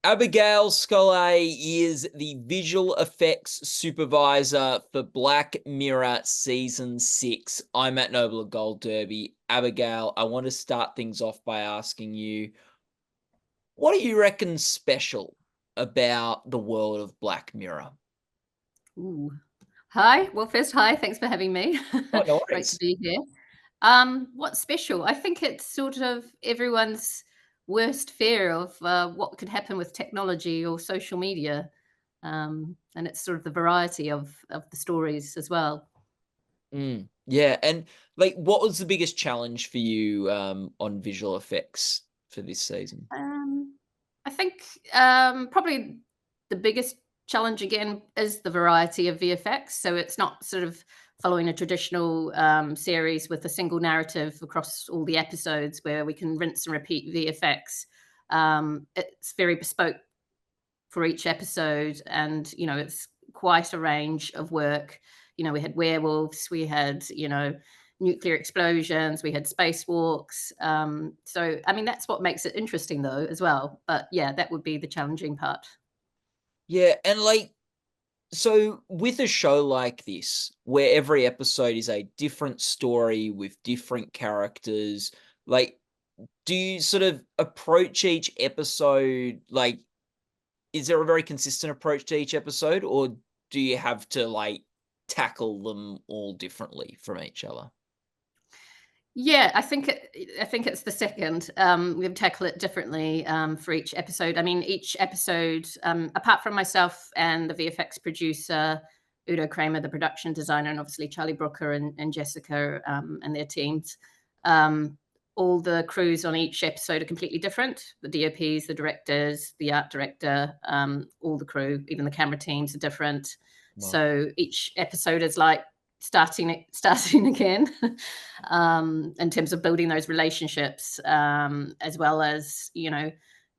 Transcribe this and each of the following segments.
Abigail Scollay is the visual effects supervisor for Black Mirror Season 6. I'm at Noble Gold Derby. Abigail, I want to start things off by asking you, what do you reckon special about the world of Black Mirror? Ooh. Hi. Well, first, hi. Thanks for having me. Oh, no Great to worries. be here. What's special? I think it's sort of everyone's worst fear of what could happen with technology or social media, and it's sort of the variety of the stories as well. Yeah, and like, what was the biggest challenge for you on visual effects for this season? Um, I think probably the biggest challenge again is the variety of VFX. So it's not sort of following a traditional series with a single narrative across all the episodes where we can rinse and repeat VFX. It's very bespoke for each episode, and it's quite a range of work. We had werewolves, we had nuclear explosions, we had spacewalks. So I mean that's what makes it interesting though as well. But yeah, that would be the challenging part. Yeah, and like, so with a show like this, where every episode is a different story with different characters, like, do you sort of approach each episode like, is there a very consistent approach to each episode, or do you have to like tackle them all differently from each other? Yeah, I think it's the second. We tackle it differently for each episode. I mean, each episode, apart from myself and the VFX producer, Udo Kramer, the production designer, and obviously Charlie Brooker and Jessica and their teams, um, all the crews on each episode are completely different. The DOPs, the directors, the art director, all the crew, even the camera teams are different. Wow. So each episode is like starting again. In terms of building those relationships, as well as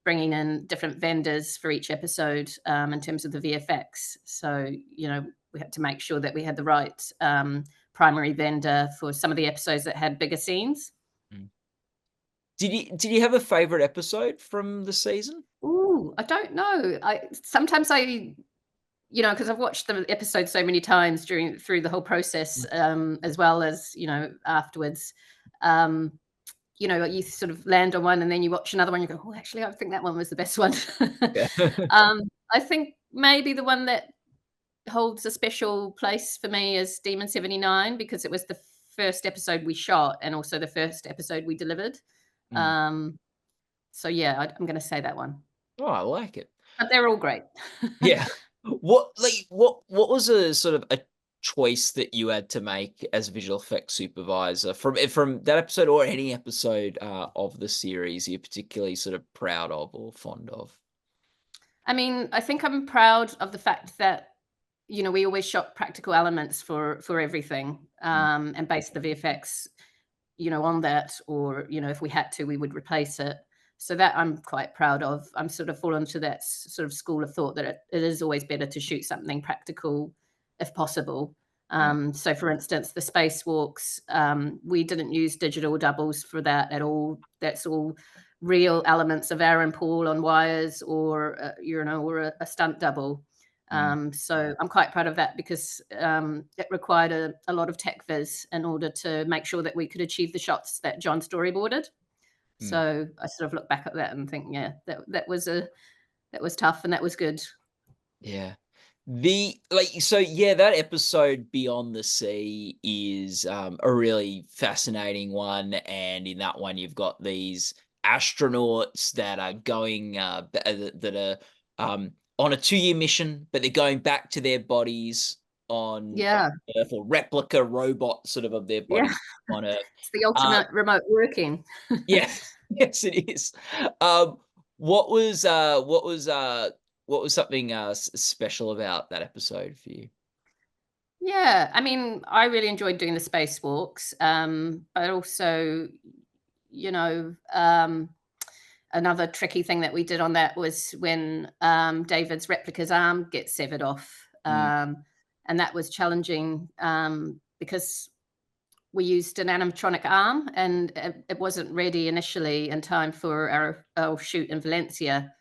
bringing in different vendors for each episode in terms of the VFX. So we had to make sure that we had the right primary vendor for some of the episodes that had bigger scenes. Mm. Did you have a favorite episode from the season? Ooh, I don't know. I sometimes I because I've watched the episode so many times through the whole process, as well as afterwards. Um, you sort of land on one and then you watch another one, you go, "Oh, actually, I think that one was the best one." Yeah. I think maybe the one that holds a special place for me is Demon 79 because it was the first episode we shot and also the first episode we delivered. Mm. Um, so yeah, I'm gonna say that one. Oh, I like it. But they're all great. Yeah. What was a sort of a choice that you had to make as a visual effects supervisor from that episode or any episode, of the series you're particularly sort of proud of or fond of? I mean, I think I'm proud of the fact that, we always shot practical elements for everything, Mm, and based the VFX, on that, or if we had to, we would replace it. So that I'm quite proud of. I'm sort of fallen to that sort of school of thought that it is always better to shoot something practical if possible. mm, So, for instance, the spacewalks, we didn't use digital doubles for that at all. That's all real elements of Aaron Paul on wires, or or a stunt double. mm, So I'm quite proud of that because it required a lot of tech viz in order to make sure that we could achieve the shots that John storyboarded. mm. So I sort of look back at that and think, yeah, that was tough and that was good. Yeah. That episode Beyond the Sea is, a really fascinating one, and in that one, you've got these astronauts that are going, that are, on a 2-year mission, but they're going back to their bodies on Yeah, Earth, or replica robot sort of their yeah, bodies on Earth. it's the Uh, ultimate remote working. yeah, yes, it is. Um, what was, uh, what was, uh, what was something, special about that episode for you? Yeah, I mean, I really enjoyed doing the spacewalks, but also, you know, um, another tricky thing that we did on that was when David's replica's arm gets severed off, Mm, and that was challenging because we used an animatronic arm, and it wasn't ready initially in time for our shoot in Valencia.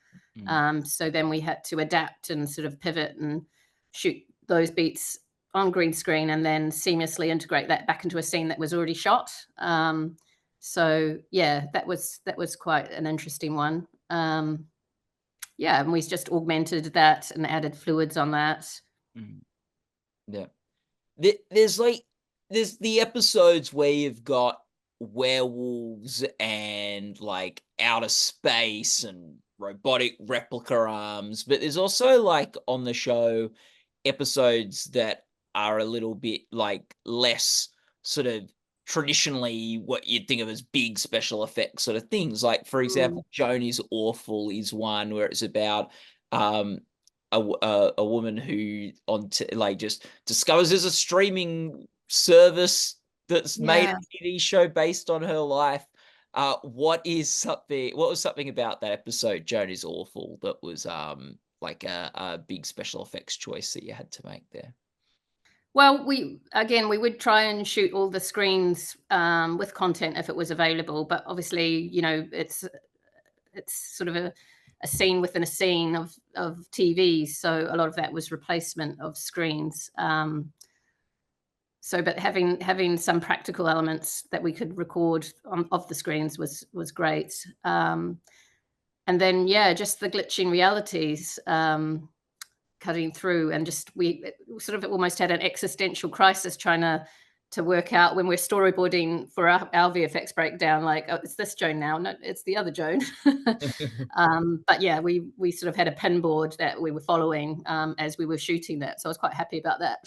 Mm. So then we had to adapt and sort of pivot and shoot those beats on green screen and then seamlessly integrate that back into a scene that was already shot. So yeah, that was quite an interesting one. Yeah, and we just augmented that and added fluids on that. Mm. Yeah. There's like there's the episodes where you've got werewolves and like outer space and robotic replica arms, but there's also like on the show episodes that are a little bit like less sort of traditionally what you'd think of as big special effects sort of things. Like for Mm. example, Joan Is Awful is one where it's about um a woman who like just discovers there's a streaming service that's made Yeah. a TV show based on her life. What was something about that episode, Joan Is Awful, that was like a big special effects choice that you had to make there? Well, we would try and shoot all the screens with content if it was available, but obviously, it's sort of a scene within a scene of TV, so a lot of that was replacement of screens. So, but having some practical elements that we could record of the screens was great. And then yeah, just the glitching realities. Cutting through and just we sort of almost had an existential crisis trying to work out when we're storyboarding for our VFX breakdown, like, oh, it's this Joan now, no, it's the other Joan. But yeah, we sort of had a pin board that we were following as we were shooting that, so I was quite happy about that.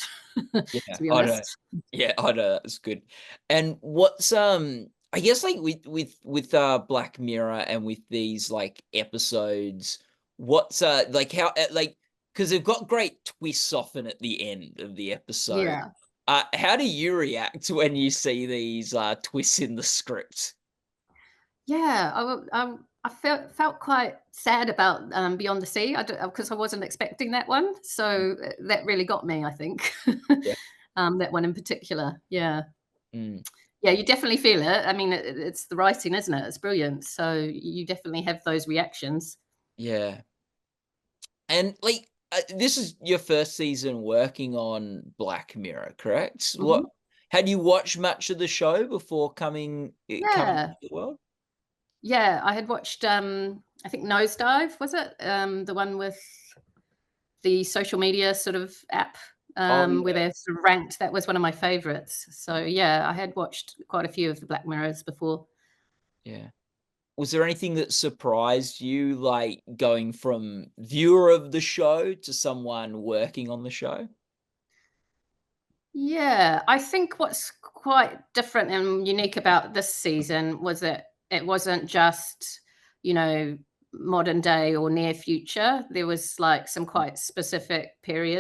Yeah, To be I know. honest. Yeah, I know, that's good. And what's, I guess, like, with Black Mirror and with these, like, episodes, what's, like, how, like, because 'cause they've got great twists often at the end of the episode. Yeah. How do you react when you see these, twists in the script? Yeah, I felt quite sad about Beyond the Sea because I wasn't expecting that one, so that really got me, I think. Yeah. That one in particular, yeah. Mm, Yeah, you definitely feel it. I mean, it's the writing, isn't it? It's brilliant. So you definitely have those reactions. yeah. And, like, this is your first season working on Black Mirror, correct? Mhm. Had you watched much of the show before coming Yeah, to the world? yeah. I had watched, I think Nosedive, was it? The one with the social media sort of app, Oh, where yeah, they're sort of ranked. That was one of my favorites. So yeah, I had watched quite a few of the Black Mirrors before. yeah. Was there anything that surprised you, like, going from viewer of the show to someone working on the show? Yeah, I think what's quite different and unique about this season was that it wasn't just, you know, modern day or near future. There was like some quite specific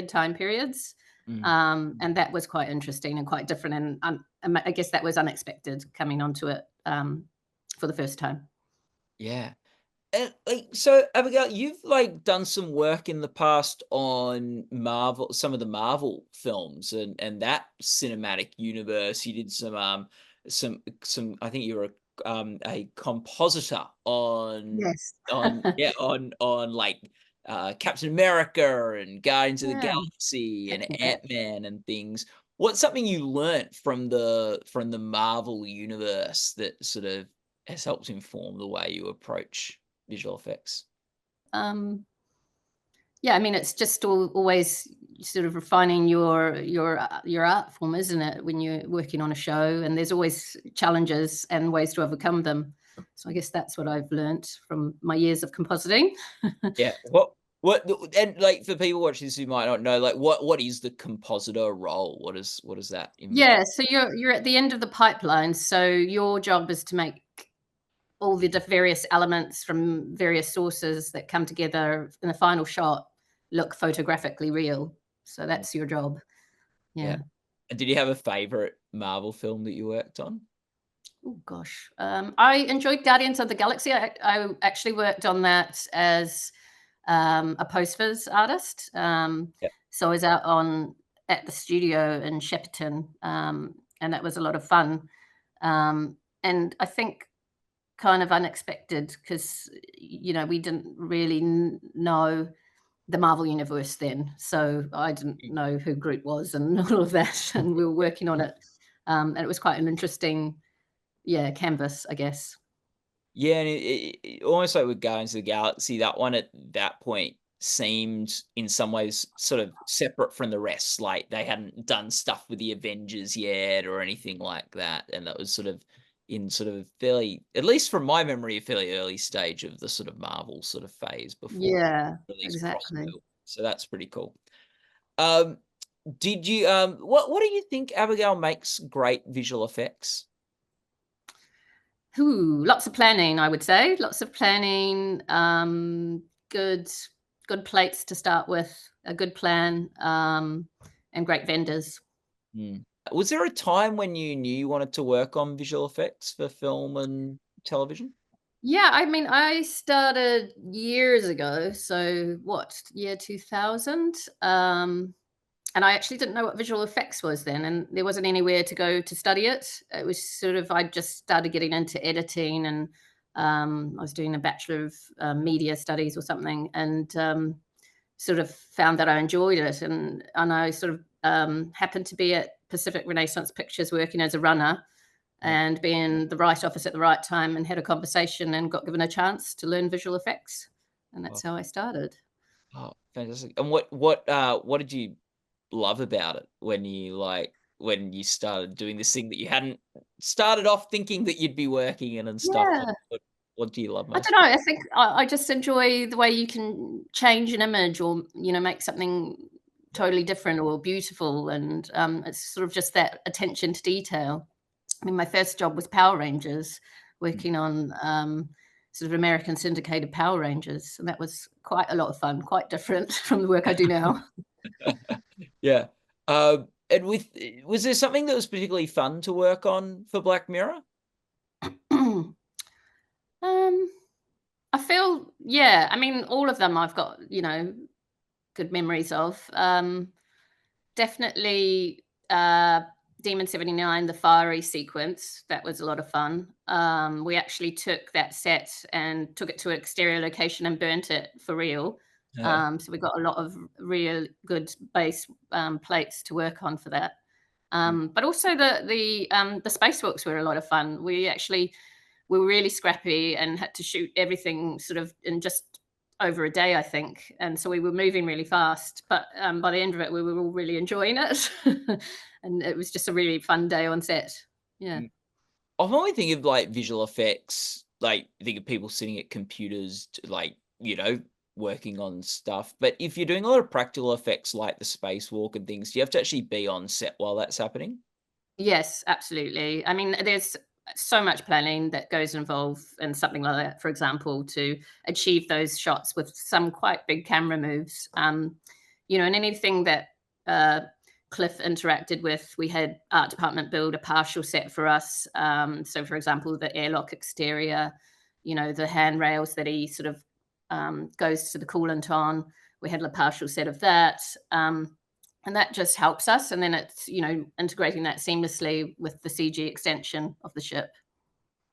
time periods. Mm, And that was quite interesting and quite different. And I guess that was unexpected coming onto it for the first time. yeah. And, like, so, Abigail, you've, like, done some work in the past on some of the Marvel films and that cinematic universe. You did some I think you were a compositor Yes. on, like, Captain America and Guardians of the Yeah, Galaxy and taking it back. Ant-Man and things. What's something you learnt from the Marvel universe that sort of has helped inform the way you approach visual effects? Um, Yeah, I mean, it's just always sort of refining your art form, isn't it? When you're working on a show, and there's always challenges and ways to overcome them. So I guess that's what I've learnt from my years of compositing. Yeah. And, like, for people watching this who might not know, like, what is the compositor role? What does that involve? Yeah, so you're at the end of the pipeline. So your job is to make all the various elements from various sources that come together in the final shot look photographically real. So Mm, that's your job. yeah. Yeah. And did you have a favorite Marvel film that you worked on? Oh gosh, I enjoyed Guardians of the Galaxy. I actually worked on that as a post-viz artist. Yeah. So I was out on at the studio in Shepperton, and that was a lot of fun. And I think kind of unexpected because, we didn't really know the Marvel Universe then, so I didn't know who Groot was and all of that, and we were working on it, and it was quite an interesting, yeah, canvas, I guess. Yeah, and it almost like with Guardians of the Galaxy, that one at that point seemed in some ways sort of separate from the rest. Like they hadn't done stuff with the Avengers yet or anything like that. And that was sort of in sort of fairly, at least from my memory, a fairly early stage of the sort of Marvel sort of phase before Yeah, these exactly. crossover. So that's pretty cool. Um, did you what do you think Abigail makes great visual effects? Ooh, lots of planning, I would say. Lots of planning, good good plates to start with, a good plan, and great vendors. Mm. Was there a time when you knew you wanted to work on visual effects for film and television? Yeah, I mean, I started years ago, so what, year 2000? And I actually didn't know what visual effects was then, and there wasn't anywhere to go to study it. It was sort of I just started getting into editing, and I was doing a bachelor of media studies or something, and sort of found that I enjoyed it, and I sort of happened to be at Pacific Renaissance Pictures working as a runner, Yeah. and be in the right office at the right time, and had a conversation and got given a chance to learn visual effects, and Oh, that's how I started. oh, fantastic. And what did you love about it when you, like when you started doing this thing that you hadn't started off thinking that you'd be working in and stuff? Yeah. What do you love I most don't know, about I think I just enjoy the way you can change an image or, make something it? totally different or beautiful, and, it's sort of just that attention to detail. I mean, my first job was Power Rangers, Mm. working on, sort of American syndicated Power Rangers, and that was quite a lot of fun, quite different from the work I do now. Yeah. And was there something that was particularly fun to work on for Black Mirror? Um, I feel yeah, I mean, all of them I've got, good memories of. Definitely, Demon 79, the fiery sequence, that was a lot of fun. We actually took that set and took it to an exterior location and burnt it for real. So we got a lot of real good base, plates to work on for that. But also the spacewalks were a lot of fun. We were really scrappy and had to shoot everything sort of in just over a day, I think. And so we were moving really fast. But by the end of it, we were all really enjoying it. And it was just a really fun day on set. Yeah. I've only think of like visual effects, like think of people sitting at computers, like working on stuff. But if you're doing a lot of practical effects, like the spacewalk and things, you have to actually be on set while that's happening. Yes, absolutely. I mean, there's so much planning that goes involved in something like that, for example, to achieve those shots with some quite big camera moves. And anything that uh, Cliff interacted with, we had art department build a partial set for us. So, for example, the airlock exterior, the handrails that he sort of goes to the coolant on, we had a partial set of that. And that just helps us, and then it's, integrating that seamlessly with the CG extension of the ship.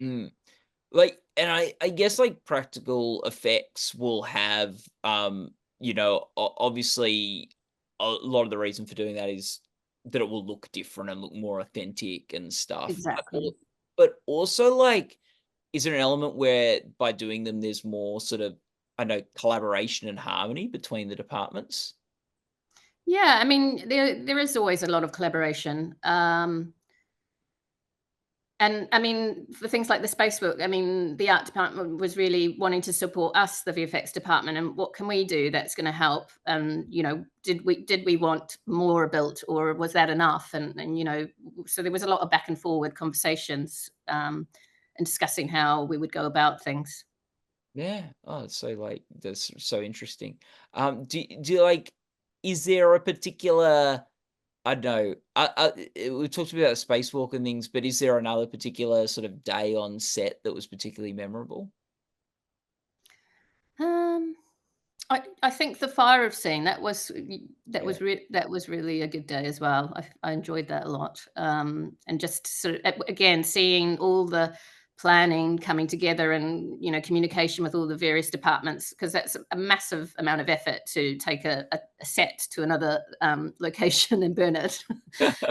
Mm. Like, and I guess like practical effects will have, obviously a lot of the reason for doing that is that it will look different and look more authentic and stuff. Exactly. But also like, is there an element where by doing them, there's more sort of, I know, collaboration and harmony between the departments? Yeah, I mean, there is always a lot of collaboration, and I mean, for things like the space book, I mean, the art department was really wanting to support us, the VFX department, and what can we do that's gonna help? Did we want more built, or was that enough? And so there was a lot of back and forward conversations, and discussing how we would go about things. Yeah. Oh, it's so like that's so interesting. Do you like? Is there a particular? I don't know. We talked about spacewalk and things, but is there another particular sort of day on set that was particularly memorable? Um, I think the fire of scene, Yeah. that was really a good day as well. I enjoyed that a lot, and just sort of again seeing all the planning, coming together, and communication with all the various departments, because that's a massive amount of effort to take a set to another location and burn it.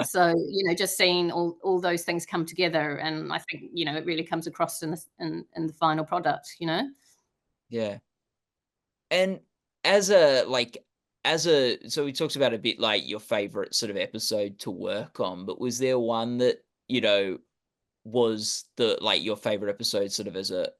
So just seeing all those things come together, and I think it really comes across in the final product. Yeah. And as a so we talked about a bit like your favorite sort of episode to work on, but was there one that, was the like your favorite episode sort of as a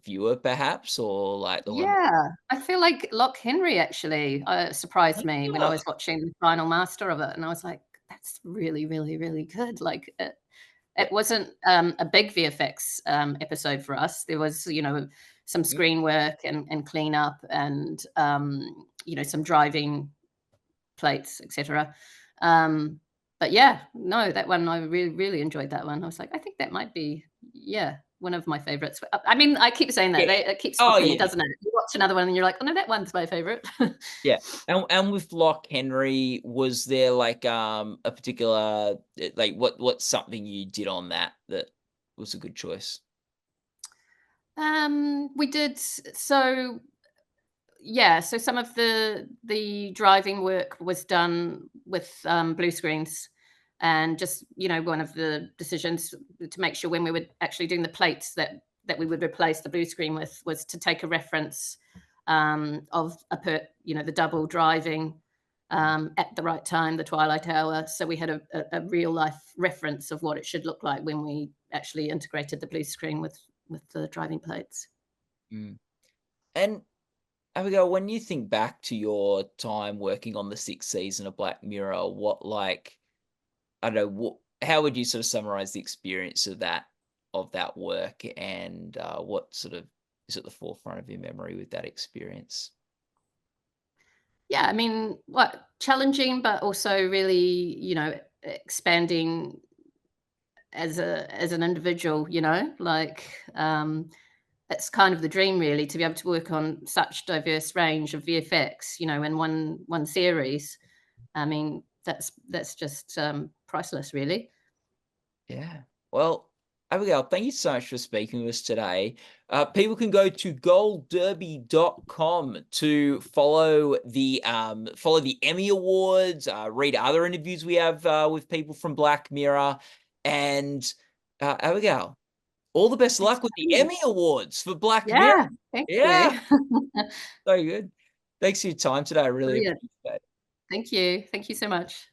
viewer perhaps, or like the one that Yeah, I feel like Loch Henry actually surprised me when I Oh, was watching the final master of it, and I was like, "That's really, really, really good." Like it wasn't a big VFX episode for us. There was, some mm, screen work and cleanup, and some driving plates, etc. But yeah, no, that one I really, really enjoyed that one. I was like, I think that might be, yeah, one of my favorites. I mean, I keep saying that. yeah. It keeps Oh, stopping me, yeah. doesn't it? You watch another one and you're like, oh no, that one's my favorite. Yeah. And with Loch Henry, was there like a particular like what's something you did on that that was a good choice? We did so yeah, so some of the driving work was done with blue screens, and just one of the decisions to make sure when we were actually doing the plates that we would replace the blue screen with was to take a reference of the double driving at the right time, the twilight hour, so we had a real life reference of what it should look like when we actually integrated the blue screen with the driving plates. Mm. And Abigail, when you think back to your time working on the sixth season of Black Mirror, what like I don't know, how would you sort of summarize the experience of that work, and what sort of is at the forefront of your memory with that experience? Yeah, I mean, what challenging, but also really, expanding as an individual, like that's kind of the dream really, to be able to work on such diverse range of VFX, in one series. I mean, that's just priceless, really. Yeah. Well, Abigail, thank you so much for speaking with us today. People can go to goldderby.com to follow the Emmy Awards, read other interviews we have with people from Black Mirror, and Abigail, all the best Thanks luck for with the having me. Emmy Awards for Black Mirror. Yeah, thank Yeah, you. so good. Thanks for your time today. I really Brilliant. appreciate it. Thank you. Thank you so much.